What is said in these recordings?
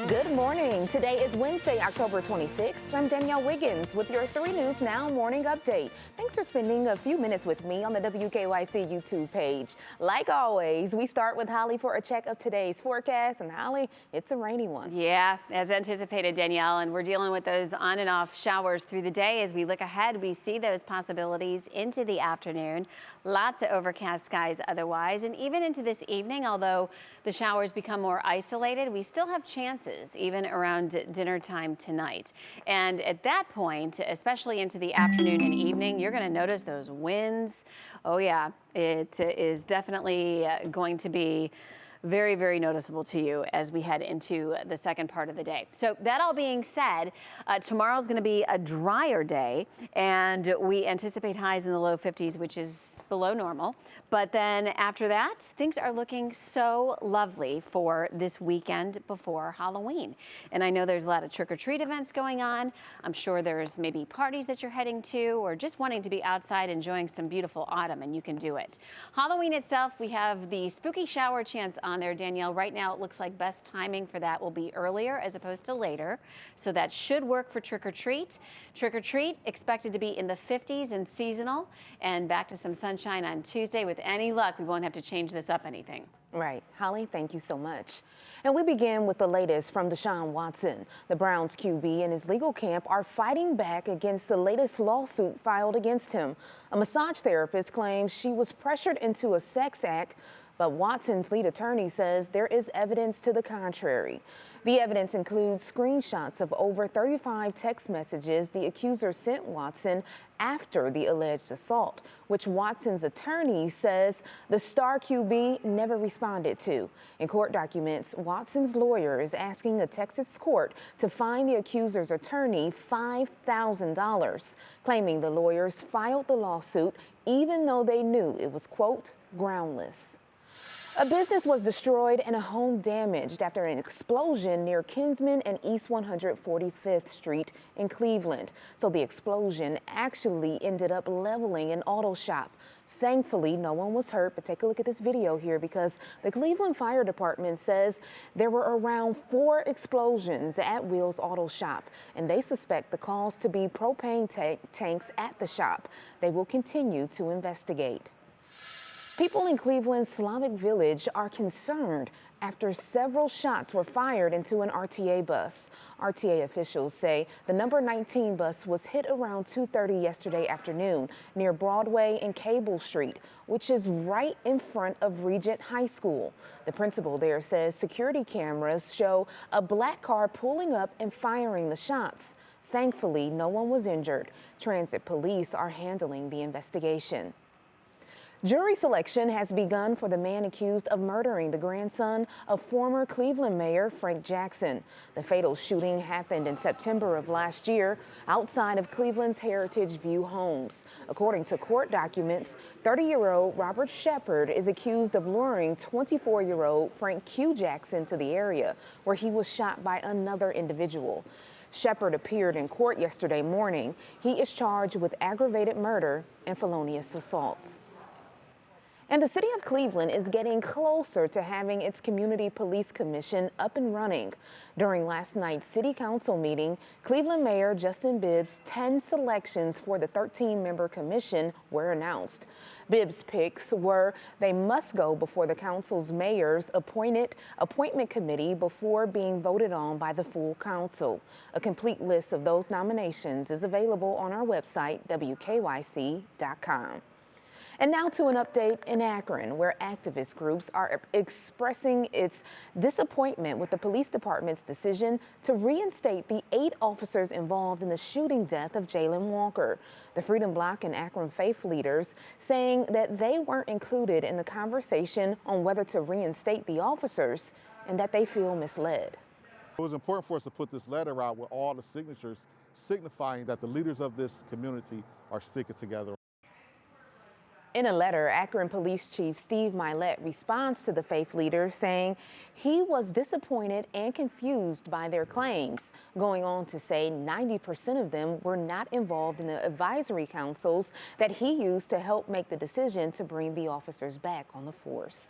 Good morning. Today is Wednesday, October 26th. I'm Danielle Wiggins with your 3 News Now morning update. Thanks for spending a few minutes with me on the WKYC YouTube page. Like always, we start with Hollie for a check of today's forecast. And Hollie, it's a rainy one. Yeah, as anticipated, Danielle, and we're dealing with those on and off showers through the day. As we look ahead, we see those possibilities into the afternoon. Lots of overcast skies otherwise, and even into this evening, although the showers become more isolated, we still have chances even around dinner time tonight. And at that point, especially into the afternoon and evening, you're going to notice those winds. Oh yeah, it is definitely going to be very, very noticeable to you as we head into the second part of the day. So that all being said, tomorrow's going to be a drier day, and we anticipate highs in the low 50s, which is below normal. But then after that, things are looking so lovely for this weekend before Halloween. And I know there's a lot of trick-or-treat events going on. I'm sure there's maybe parties that you're heading to, or just wanting to be outside enjoying some beautiful autumn, and you can do it. Halloween itself, we have the spooky shower chance on there, Danielle. Right now, it looks like best timing for that will be earlier as opposed to later. So that should work for trick-or-treat. Trick-or-treat expected to be in the 50s and seasonal, and back to some sunshine on Tuesday. With any luck, we won't have to change this up anything. Right. Hollie, thank you so much. And we begin with the latest from Deshaun Watson. The Browns QB and his legal camp are fighting back against the latest lawsuit filed against him. A massage therapist claims she was pressured into a sex act, but Watson's lead attorney says there is evidence to the contrary. The evidence includes screenshots of over 35 text messages the accuser sent Watson after the alleged assault, which Watson's attorney says the star QB never responded to. In court documents, Watson's lawyer is asking a Texas court to fine the accuser's attorney $5,000, claiming the lawyers filed the lawsuit even though they knew it was, quote, groundless. A business was destroyed and a home damaged after an explosion near Kinsman and East 145th Street in Cleveland. So the explosion actually ended up leveling an auto shop. Thankfully, no one was hurt, but take a look at this video here because the Cleveland Fire Department says there were around 4 explosions at Will's Auto Shop, and they suspect the cause to be propane tanks at the shop. They will continue to investigate. People in Cleveland's Slavic Village are concerned after several shots were fired into an RTA bus. RTA officials say the number 19 bus was hit around 2:30 yesterday afternoon near Broadway and Cable Street, which is right in front of Regent High School. The principal there says security cameras show a black car pulling up and firing the shots. Thankfully, no one was injured. Transit police are handling the investigation. Jury selection has begun for the man accused of murdering the grandson of former Cleveland Mayor Frank Jackson. The fatal shooting happened in September of last year outside of Cleveland's Heritage View homes. According to court documents, 30-year-old Robert Shepard is accused of luring 24-year-old Frank Q. Jackson to the area where he was shot by another individual. Shepard appeared in court yesterday morning. He is charged with aggravated murder and felonious assault. And the city of Cleveland is getting closer to having its Community Police Commission up and running. During last night's city council meeting, Cleveland Mayor Justin Bibbs' 10 selections for the 13-member commission were announced. Bibbs' picks were they must go before the council's mayor's appointment committee before being voted on by the full council. A complete list of those nominations is available on our website, WKYC.com. And now to an update in Akron, where activist groups are expressing its disappointment with the police department's decision to reinstate the 8 officers involved in the shooting death of Jayland Walker. The Freedom Bloc and Akron faith leaders saying that they weren't included in the conversation on whether to reinstate the officers and that they feel misled. It was important for us to put this letter out with all the signatures signifying that the leaders of this community are sticking together. In a letter, Akron Police Chief Steve Milet responds to the faith leaders, saying he was disappointed and confused by their claims, going on to say 90% of them were not involved in the advisory councils that he used to help make the decision to bring the officers back on the force.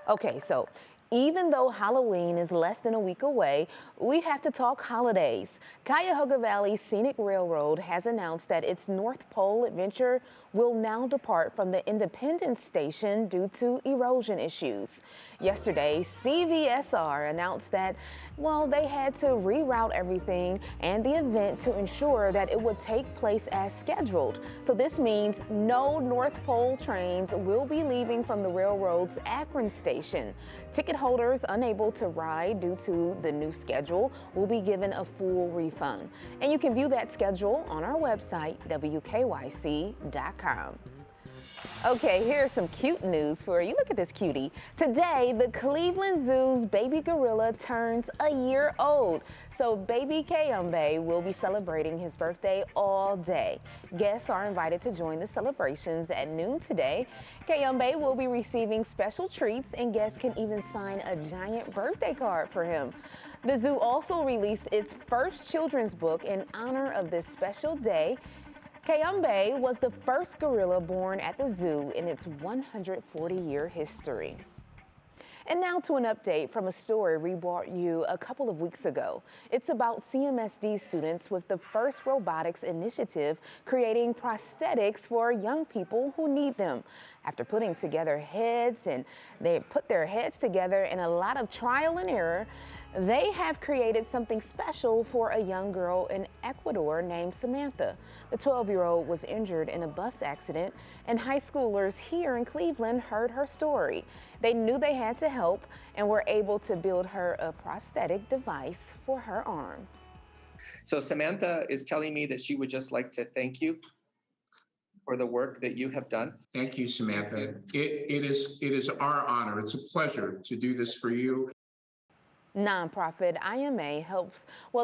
Okay, so Even though Halloween is less than a week away, we have to talk holidays. Cuyahoga Valley Scenic Railroad has announced that its North Pole adventure will now depart from the Independence Station due to erosion issues. Yesterday, CVSR announced that, well, they had to reroute everything and the event to ensure that it would take place as scheduled. So this means no North Pole trains will be leaving from the railroad's Akron station. Ticket holders unable to ride due to the new schedule will be given a full refund. And you can view that schedule on our website, WKYC.com. Okay, here's some cute news for you. Look at this cutie. Today, the Cleveland Zoo's baby gorilla turns a year old. So baby Kayumbe will be celebrating his birthday all day. Guests are invited to join the celebrations at noon today. Kayumbe will be receiving special treats, and guests can even sign a giant birthday card for him. The zoo also released its first children's book in honor of this special day. Kayumbe was the first gorilla born at the zoo in its 140-year history. And now to an update from a story we brought you a couple of weeks ago. It's about CMSD students with the first robotics initiative creating prosthetics for young people who need them. After putting together heads, and they put their heads together in a lot of trial and error, they have created something special for a young girl in Ecuador named Samantha. The 12-year-old was injured in a bus accident, and high schoolers here in Cleveland heard her story. They knew they had to help and were able to build her a prosthetic device for her arm. So Samantha is telling me that she would just like to thank you for the work that you have done. Thank you, Samantha. It is our honor. It's a pleasure to do this for you. Nonprofit IMA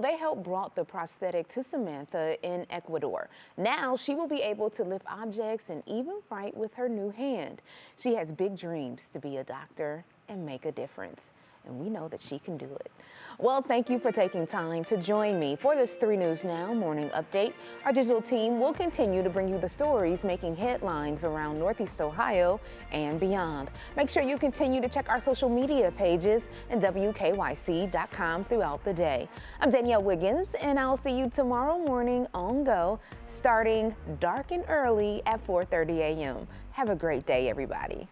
they help brought the prosthetic to Samantha in Ecuador. Now she will be able to lift objects and even write with her new hand. She has big dreams to be a doctor and make a difference. And we know that she can do it. Well, thank you for taking time to join me for this 3 News Now morning update. Our digital team will continue to bring you the stories making headlines around Northeast Ohio and beyond. Make sure you continue to check our social media pages and WKYC.com throughout the day. I'm Danielle Wiggins, and I'll see you tomorrow morning on Go, starting dark and early at 4:30 a.m. Have a great day, everybody.